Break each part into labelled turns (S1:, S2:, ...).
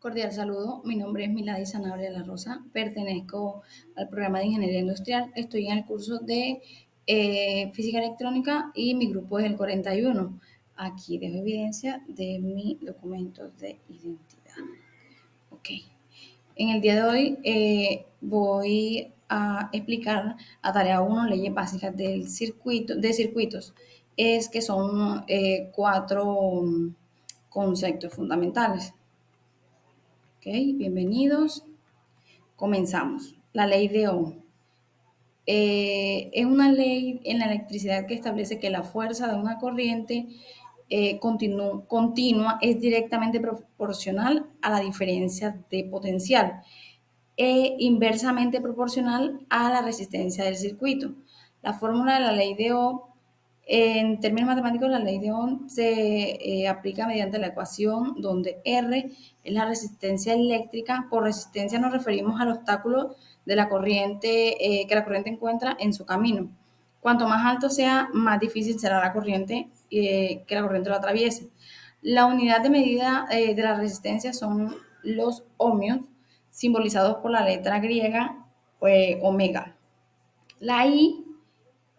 S1: Cordial saludo, mi nombre es Milady Sanabria La Rosa, pertenezco al programa de Ingeniería Industrial, estoy en el curso de Física Electrónica y mi grupo es el 41. Aquí dejo evidencia de mi documento de identidad. Ok. En el día de hoy voy a explicar a tarea 1 leyes básicas de circuitos, es que son cuatro conceptos fundamentales. Ok, bienvenidos. Comenzamos. La ley de Ohm. Es una ley en la electricidad que establece que la fuerza de una corriente continua es directamente proporcional a la diferencia de potencial e inversamente proporcional a la resistencia del circuito. La fórmula de la ley de Ohm, en términos matemáticos, la ley de Ohm se aplica mediante la ecuación donde R es la resistencia eléctrica. Por resistencia nos referimos al obstáculo de la corriente que la corriente encuentra en su camino. Cuanto más alto sea, más difícil será la corriente que la corriente lo atraviese. La unidad de medida de la resistencia son los ohmios, simbolizados por la letra griega omega. La I,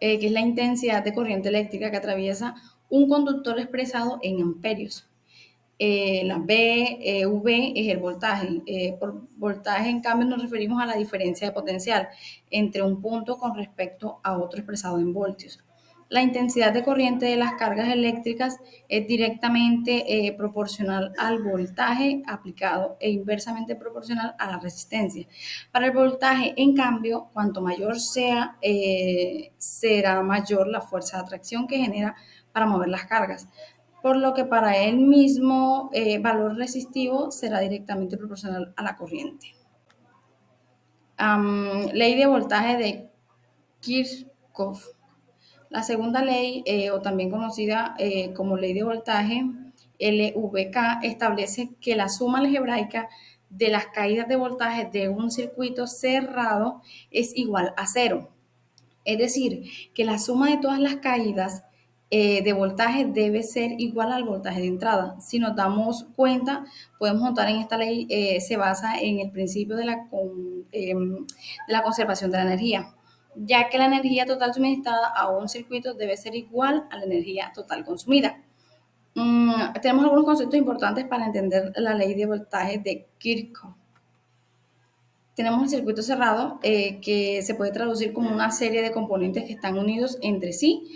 S1: que es la intensidad de corriente eléctrica que atraviesa un conductor expresado en amperios. La V es el voltaje. Por voltaje, en cambio, nos referimos a la diferencia de potencial entre un punto con respecto a otro expresado en voltios. La intensidad de corriente de las cargas eléctricas es directamente proporcional al voltaje aplicado e inversamente proporcional a la resistencia. Para el voltaje, en cambio, cuanto mayor sea, será mayor la fuerza de atracción que genera para mover las cargas, por lo que para el mismo valor resistivo será directamente proporcional a la corriente. Ley de voltaje de Kirchhoff. La segunda ley, o también conocida como ley de voltaje, LVK, establece que la suma algebraica de las caídas de voltaje de un circuito cerrado es igual a cero. Es decir, que la suma de todas las caídas de voltaje debe ser igual al voltaje de entrada. Si nos damos cuenta, podemos notar en esta ley se basa en el principio de la conservación de la energía, ya que la energía total suministrada a un circuito debe ser igual a la energía total consumida. Tenemos algunos conceptos importantes para entender la ley de voltaje de Kirchhoff. Tenemos el circuito cerrado, que se puede traducir como una serie de componentes que están unidos entre sí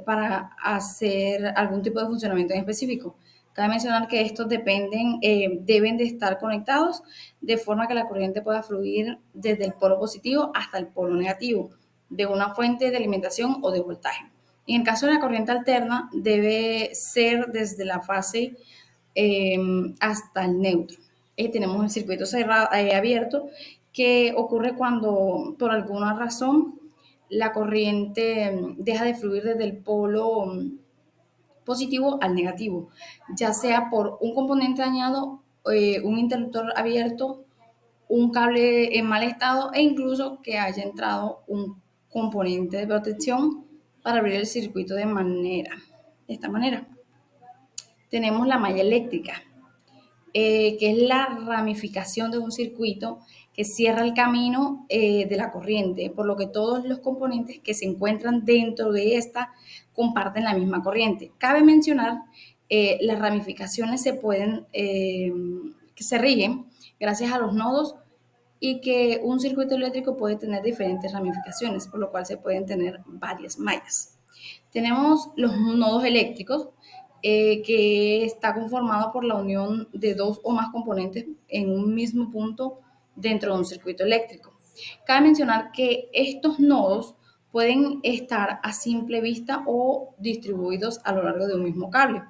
S1: para hacer algún tipo de funcionamiento en específico. Cabe mencionar que estos deben de estar conectados de forma que la corriente pueda fluir desde el polo positivo hasta el polo negativo de una fuente de alimentación o de voltaje. En el caso de la corriente alterna, debe ser desde la fase hasta el neutro. Tenemos el circuito cerrado, abierto, que ocurre cuando por alguna razón la corriente deja de fluir desde el polo positivo al negativo, ya sea por un componente dañado, un interruptor abierto, un cable en mal estado e incluso que haya entrado un componente de protección para abrir el circuito de esta manera. Tenemos la malla eléctrica, que es la ramificación de un circuito que cierra el camino de la corriente, por lo que todos los componentes que se encuentran dentro de esta comparten la misma corriente. Cabe mencionar, las ramificaciones que se rigen gracias a los nodos y que un circuito eléctrico puede tener diferentes ramificaciones, por lo cual se pueden tener varias mallas. Tenemos los nodos eléctricos, que está conformado por la unión de dos o más componentes en un mismo punto dentro de un circuito eléctrico. Cabe mencionar que estos nodos pueden estar a simple vista o distribuidos a lo largo de un mismo cable.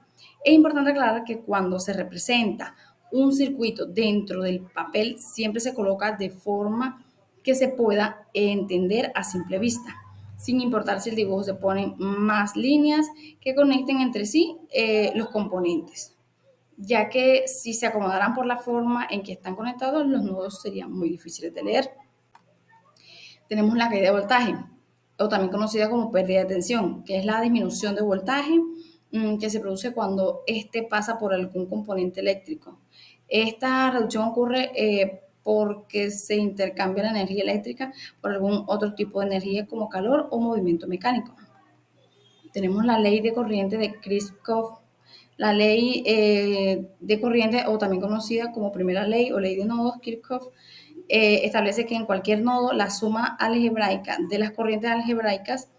S1: Es importante aclarar que cuando se representa un circuito dentro del papel, siempre se coloca de forma que se pueda entender a simple vista, sin importar si el dibujo se ponen más líneas que conecten entre sí los componentes, ya que si se acomodaran por la forma en que están conectados, los nodos serían muy difíciles de leer. Tenemos la caída de voltaje, o también conocida como pérdida de tensión, que es la disminución de voltaje que se produce cuando éste pasa por algún componente eléctrico. Esta reducción ocurre porque se intercambia la energía eléctrica por algún otro tipo de energía como calor o movimiento mecánico. Tenemos la ley de corriente de Kirchhoff. La ley de corriente, o también conocida como primera ley o ley de nodos Kirchhoff, establece que en cualquier nodo la suma algebraica de las corrientes algebraicas,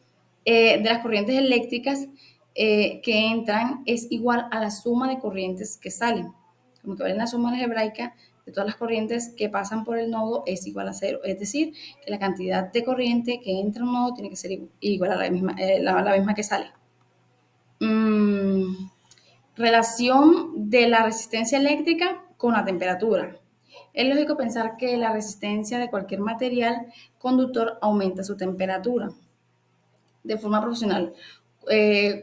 S1: de las corrientes eléctricas que entran es igual a la suma de corrientes que salen. Como que vale, la suma algebraica de todas las corrientes que pasan por el nodo es igual a cero. Es decir, que la cantidad de corriente que entra en un nodo tiene que ser igual a la misma que sale. Mm, Relación de la resistencia eléctrica con la temperatura. Es lógico pensar que la resistencia de cualquier material conductor aumenta su temperatura de forma profesional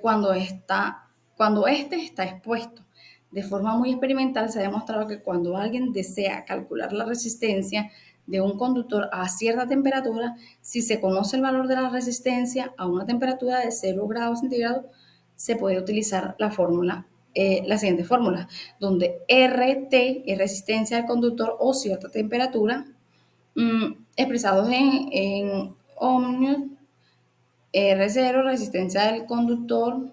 S1: cuando éste está expuesto. De forma muy experimental se ha demostrado que cuando alguien desea calcular la resistencia de un conductor a cierta temperatura, si se conoce el valor de la resistencia a una temperatura de 0 grados centígrados, se puede utilizar la siguiente fórmula, donde RT es resistencia del conductor o cierta temperatura, expresados en ohmios, R0, resistencia del conductor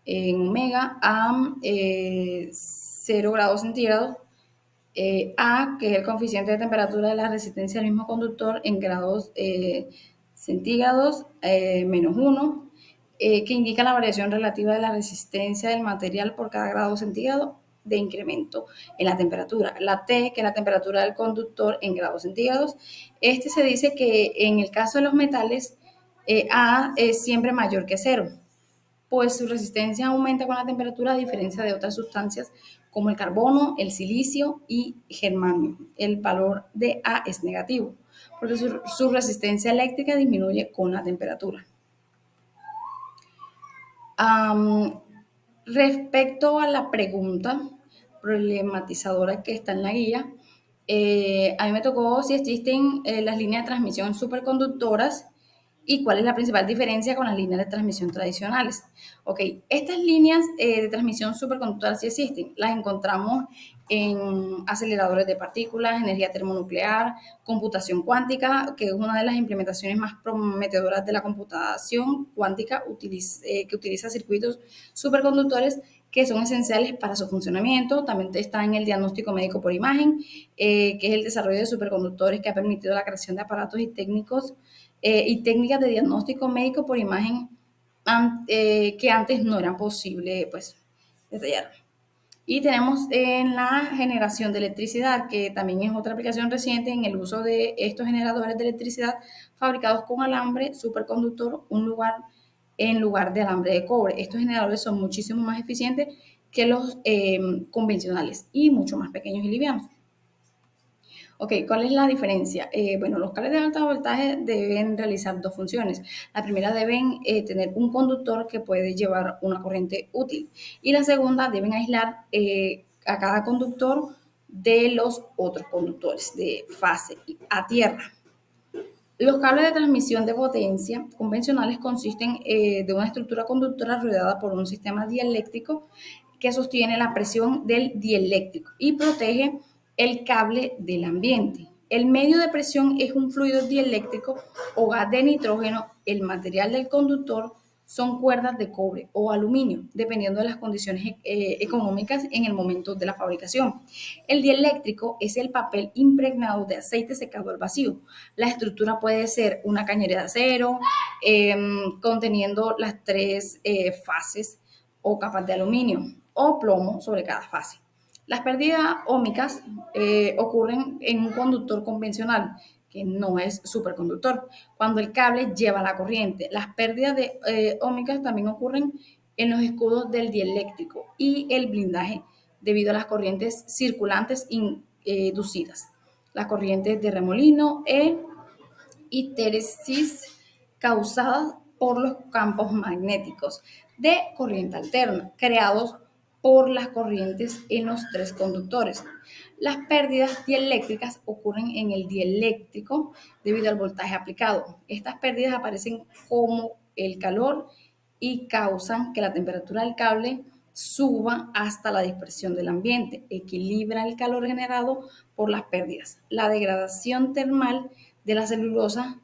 S1: en omega a 0 grados centígrados, A, que es el coeficiente de temperatura de la resistencia del mismo conductor en grados centígrados, menos 1, que indica la variación relativa de la resistencia del material por cada grado centígrado de incremento en la temperatura. La T, que es la temperatura del conductor en grados centígrados. Se dice que en el caso de los metales, A es siempre mayor que 0, pues su resistencia aumenta con la temperatura a diferencia de otras sustancias como el carbono, el silicio y germanio. El valor de A es negativo, porque su resistencia eléctrica disminuye con la temperatura. Respecto a la pregunta problematizadora que está en la guía, a mí me tocó si existen las líneas de transmisión superconductoras y cuál es la principal diferencia con las líneas de transmisión tradicionales. Ok, estas líneas de transmisión superconductoras sí existen. Las encontramos en aceleradores de partículas, energía termonuclear, computación cuántica, que es una de las implementaciones más prometedoras de la computación cuántica, que utiliza circuitos superconductores que son esenciales para su funcionamiento. También está en el diagnóstico médico por imagen, que es el desarrollo de superconductores que ha permitido la creación de aparatos y técnicas de diagnóstico médico por imagen que antes no eran posible pues, detallar. Y tenemos en la generación de electricidad, que también es otra aplicación reciente en el uso de estos generadores de electricidad fabricados con alambre superconductor en lugar de alambre de cobre. Estos generadores son muchísimo más eficientes que los convencionales y mucho más pequeños y livianos. Ok, ¿cuál es la diferencia? Bueno, los cables de alto voltaje deben realizar dos funciones. La primera deben tener un conductor que puede llevar una corriente útil y la segunda deben aislar a cada conductor de los otros conductores de fase a tierra. Los cables de transmisión de potencia convencionales consisten de una estructura conductora rodeada por un sistema dieléctrico que sostiene la presión del dieléctrico y protege el cable del ambiente. El medio de presión es un fluido dieléctrico o gas de nitrógeno. El material del conductor son cuerdas de cobre o aluminio, dependiendo de las condiciones económicas en el momento de la fabricación. El dieléctrico es el papel impregnado de aceite secado al vacío. La estructura puede ser una cañería de acero, conteniendo las tres fases o capas de aluminio o plomo sobre cada fase. Las pérdidas óhmicas ocurren en un conductor convencional, que no es superconductor, cuando el cable lleva la corriente. Las pérdidas óhmicas también ocurren en los escudos del dieléctrico y el blindaje debido a las corrientes circulantes inducidas. Las corrientes de remolino e histeresis causadas por los campos magnéticos de corriente alterna creados por las corrientes en los tres conductores. Las pérdidas dieléctricas ocurren en el dieléctrico debido al voltaje aplicado. Estas pérdidas aparecen como el calor y causan que la temperatura del cable suba hasta la dispersión del ambiente, equilibra el calor generado por las pérdidas. La degradación termal de la celulosa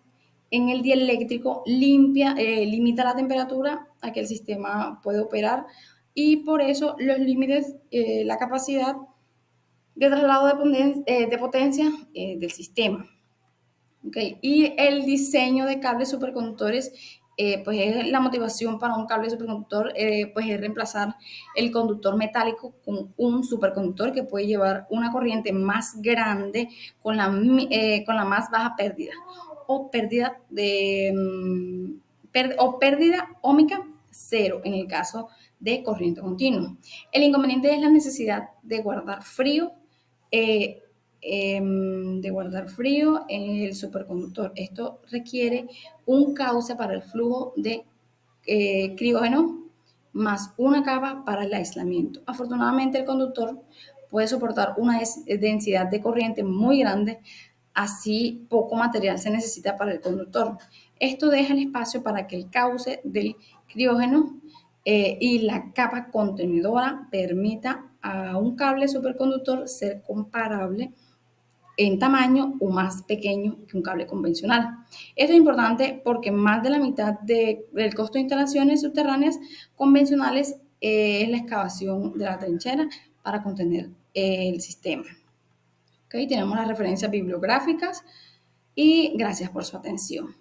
S1: en el dieléctrico limita la temperatura a que el sistema puede operar y por eso los límites, la capacidad de traslado de potencia del sistema. Okay. Y el diseño de cables superconductores, pues es la motivación para un cable superconductor, pues es reemplazar el conductor metálico con un superconductor que puede llevar una corriente más grande con la más baja pérdida o pérdida o pérdida óhmica cero en el caso de corriente continua. El inconveniente es la necesidad de guardar frío eh, en el superconductor. Esto requiere un cauce para el flujo de criógeno más una capa para el aislamiento. Afortunadamente el conductor puede soportar una densidad de corriente muy grande, así poco material se necesita para el conductor. Esto deja el espacio para que el cauce del criógeno y la capa contenedora permita a un cable superconductor ser comparable en tamaño o más pequeño que un cable convencional. Esto es importante porque más de la mitad del costo de instalaciones subterráneas convencionales es la excavación de la trinchera para contener el sistema. ¿Okay? Tenemos las referencias bibliográficas y gracias por su atención.